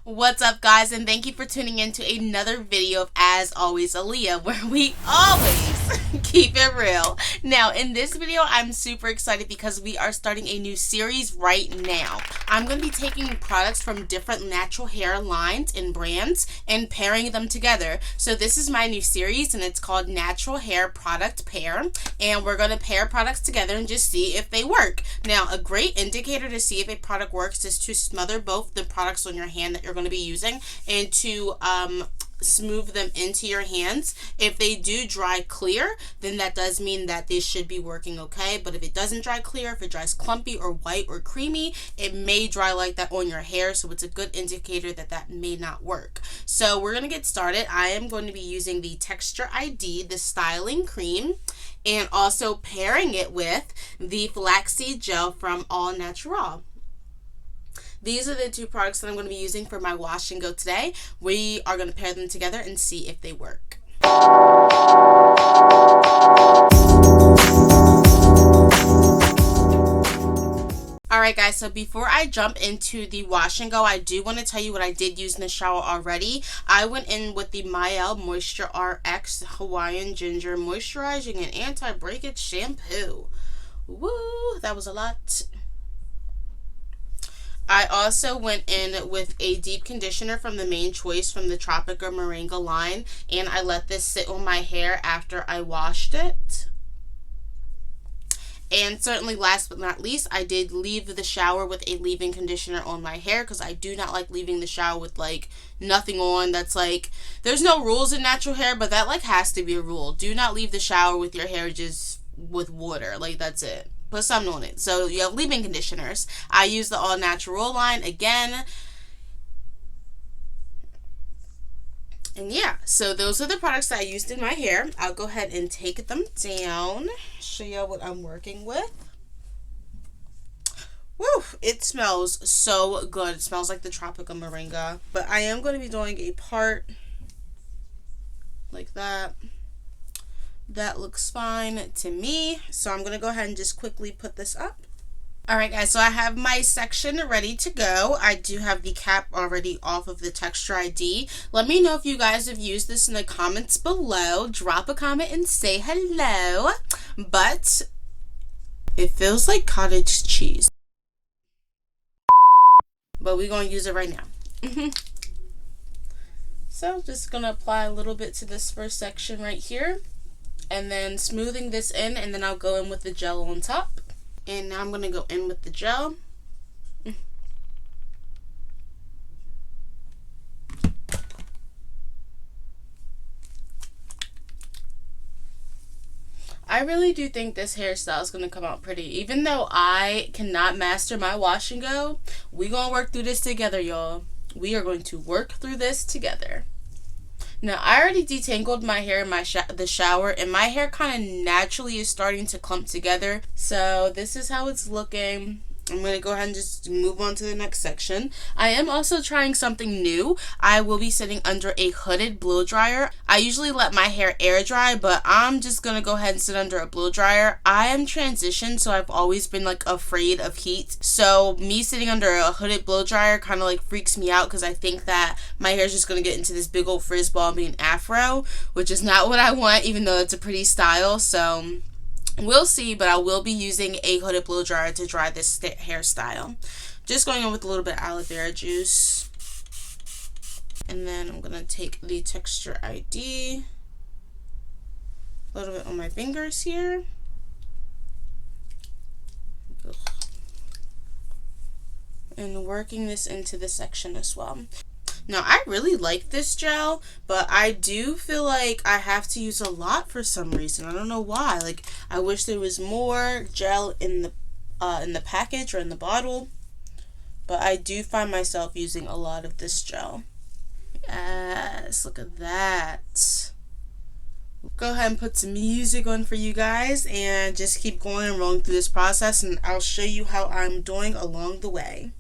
What's up, guys, and thank you for tuning in to another video of As Always Aaliyah, where we always keep it real. Now, in this video, I'm super excited because we are starting a new series right now. I'm going to be taking products from different natural hair lines and brands and pairing them together. So this is my new series, and it's called Natural Hair Product Pair, and we're going to pair products together and just see if they work. Now, a great indicator to see if a product works is to smother both the products on your hand that you're going to be using and to smooth them into your hands. If they do dry clear, then that does mean that they should be working okay. But if it doesn't dry clear, if it dries clumpy or white or creamy, it may dry like that on your hair. So it's a good indicator that that may not work. So we're going to get started. I am going to be using the Texture ID, the styling cream, and also pairing it with the flaxseed gel from NaturALL. These are the two products that I'm going to be using for my wash and go today. We are going to pair them together and see if they work. Alright guys, so before I jump into the wash and go, I do want to tell you what I did use in the shower already. I went in with the NaturALL Moisture RX Hawaiian Ginger Moisturizing and Anti-Breakage Shampoo. Woo, that was a lot. I also went in with a deep conditioner from the Main Choice from the Tropica Moringa line, and I let this sit on my hair after I washed it. And certainly last but not least, I did leave the shower with a leave-in conditioner on my hair because I do not like leaving the shower with like nothing on. That's like, there's no rules in natural hair, but that like has to be a rule. Do not leave the shower with your hair just with water. Like, that's it. Put something on it. So you have leave-in conditioners. I use the NaturALL line again. And yeah, so those are the products that I used in my hair. I'll go ahead and take them down. Show y'all what I'm working with. Woo! It smells so good. It smells like the Tropica Moringa. But I am going to be doing a part like that. That looks fine to me. So I'm going to go ahead and just quickly put this up. Alright guys, so I have my section ready to go. I do have the cap already off of the Texture ID. Let me know if you guys have used this in the comments below. Drop a comment and say hello. But it feels like cottage cheese. But we're going to use it right now. So just going to apply a little bit to this first section right here. And then smoothing this in, and then I'll go in with the gel on top. And now I'm going to go in with the gel. I really do think this hairstyle is going to come out pretty. Even though I cannot master my wash and go, we're going to work through this together, y'all. We are going to work through this together. Now, I already detangled my hair in the shower, and my hair kind of naturally is starting to clump together. So this is how it's looking. I'm going to go ahead and just move on to the next section. I am also trying something new. I will be sitting under a hooded blow dryer. I usually let my hair air dry, but I'm just going to go ahead and sit under a blow dryer. I am transitioned, so I've always been like afraid of heat. So me sitting under a hooded blow dryer kind of like freaks me out because I think that my hair is just going to get into this big old frizz ball being afro, which is not what I want, even though it's a pretty style. So we'll see, but I will be using a hooded blow dryer to dry this hairstyle. Just going in with a little bit of aloe vera juice. And then I'm going to take the Texture ID. A little bit on my fingers here. Ugh. And working this into the section as well. Now, I really like this gel, but I do feel like I have to use a lot for some reason. I don't know why. Like, I wish there was more gel in the package or in the bottle, but I do find myself using a lot of this gel. Yes, look at that. Go ahead and put some music on for you guys and just keep going and rolling through this process, and I'll show you how I'm doing along the way.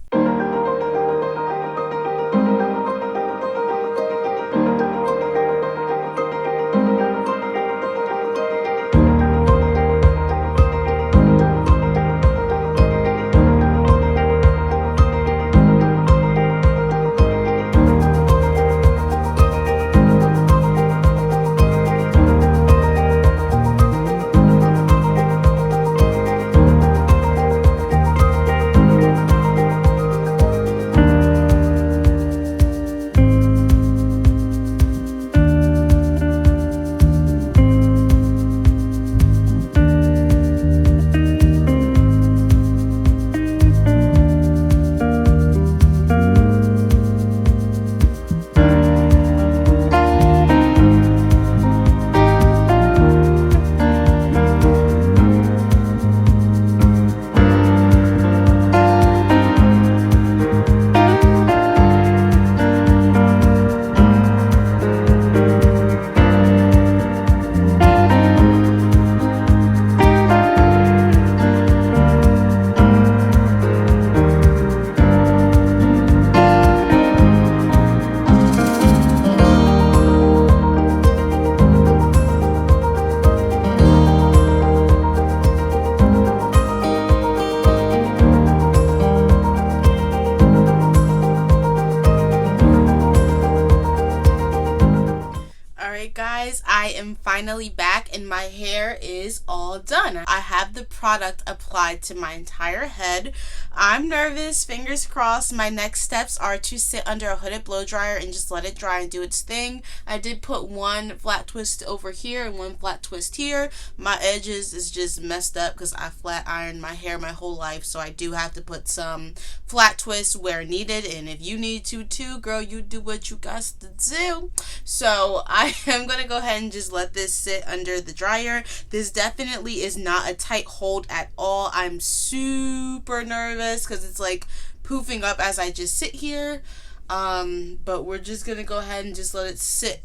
guys, I am finally back and my hair is all done. I have the product applied to my entire head. I'm nervous, fingers crossed. My next steps are to sit under a hooded blow dryer and just let it dry and do its thing. I did put one flat twist over here and one flat twist here. My edges is just messed up because I flat ironed my hair my whole life, so I do have to put some flat twists where needed, and if you need to too, girl, you do what you got to do. So I am going to go ahead and just let this sit under the dryer. This definitely is not a tight hold at all. I'm super nervous because it's like poofing up as I just sit here. But we're just gonna go ahead and just let it sit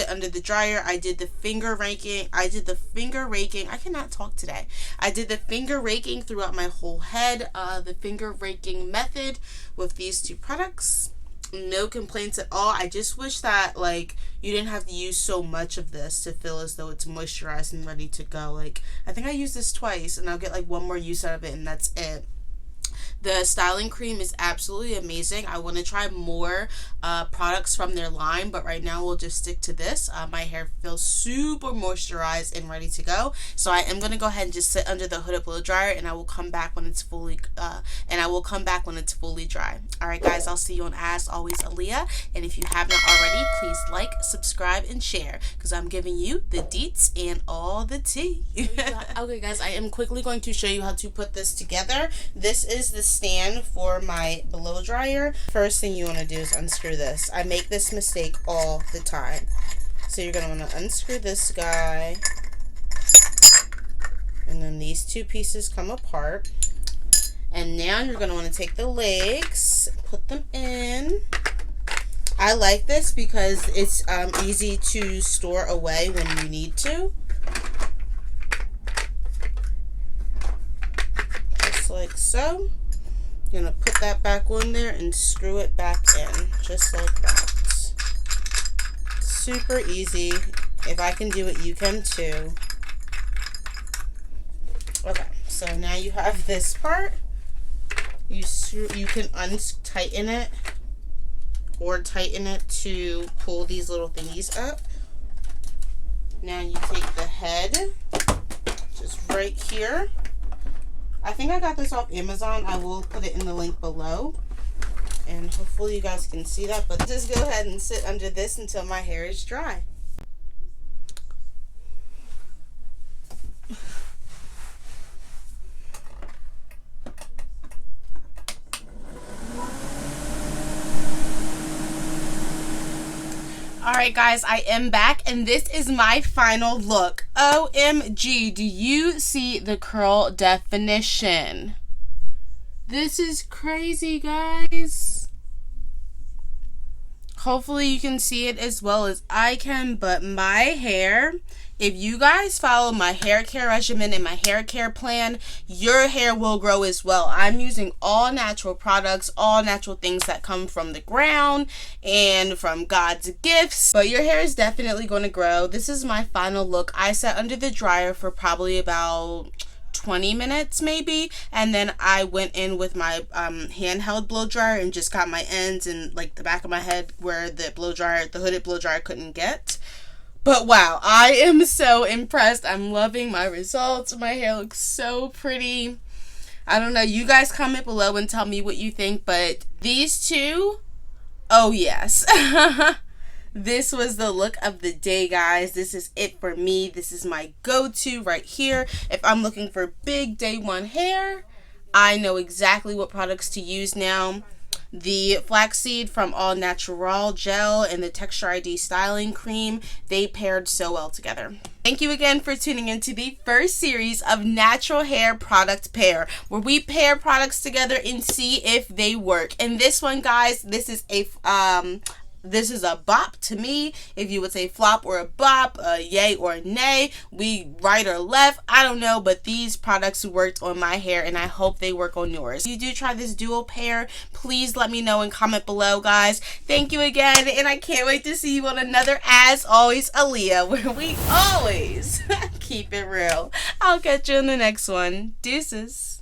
under the dryer. I did the finger raking. I cannot talk today. I did the finger raking throughout my whole head. The finger raking method with these two products. No complaints at all. I just wish that like you didn't have to use so much of this to feel as though it's moisturized and ready to go. Like I think I used this twice and I'll get like one more use out of it and that's it. The styling cream is absolutely amazing. I want to try more products from their line, but right now we'll just stick to this. My hair feels super moisturized and ready to go. So I am going to go ahead and just sit under the hooded blow dryer, and I will come back when it's fully dry. All right, guys, I'll see you on As Always Aaliyah. And if you have not already, please like, subscribe, and share because I'm giving you the deets and all the tea. Okay, guys, I am quickly going to show you how to put this together. This is the stand for my blow dryer. First thing you want to do is unscrew this. I make this mistake all the time. So you're going to want to unscrew this guy. And then these two pieces come apart. And now you're going to want to take the legs, put them in. I like this because it's easy to store away when you need to. Just like so. You're going to put that back on there and screw it back in, just like that. Super easy. If I can do it, you can too. Okay, so now you have this part. You can untighten it or tighten it to pull these little thingies up. Now you take the head, just right here. I think I got this off Amazon. I will put it in the link below. And hopefully you guys can see that. But just go ahead and sit under this until my hair is dry. Alright guys, I am back and this is my final look. OMG, do you see the curl definition? This is crazy, guys. Hopefully you can see it as well as I can, but my hair, if you guys follow my hair care regimen and my hair care plan, your hair will grow as well. I'm using all natural products, all natural things that come from the ground and from God's gifts, but your hair is definitely going to grow. This is my final look. I sat under the dryer for probably about 20 minutes maybe, and then I went in with my handheld blow dryer and just got my ends and like the back of my head where the hooded blow dryer couldn't get. But wow, I am so impressed. I'm loving my results. My hair looks so pretty. I don't know, you guys comment below and tell me what you think, but these two, oh yes. This was the look of the day, guys. This is it for me. This is my go-to right here. If I'm looking for big day one hair, I know exactly what products to use now. The flaxseed from NaturALL gel and the Texture ID styling cream, they paired so well together. Thank you again for tuning into the first series of natural hair product pair, where we pair products together and see if they work. And this one, guys, this is a bop to me. If you would say flop or a bop, a yay or a nay, we right or left, I don't know, but these products worked on my hair and I hope they work on yours. If you do try this dual pair, please let me know and comment below, guys. Thank you again, and I can't wait to see you on another As Always Aaliyah, where we always keep it real. I'll catch you in the next one. Deuces.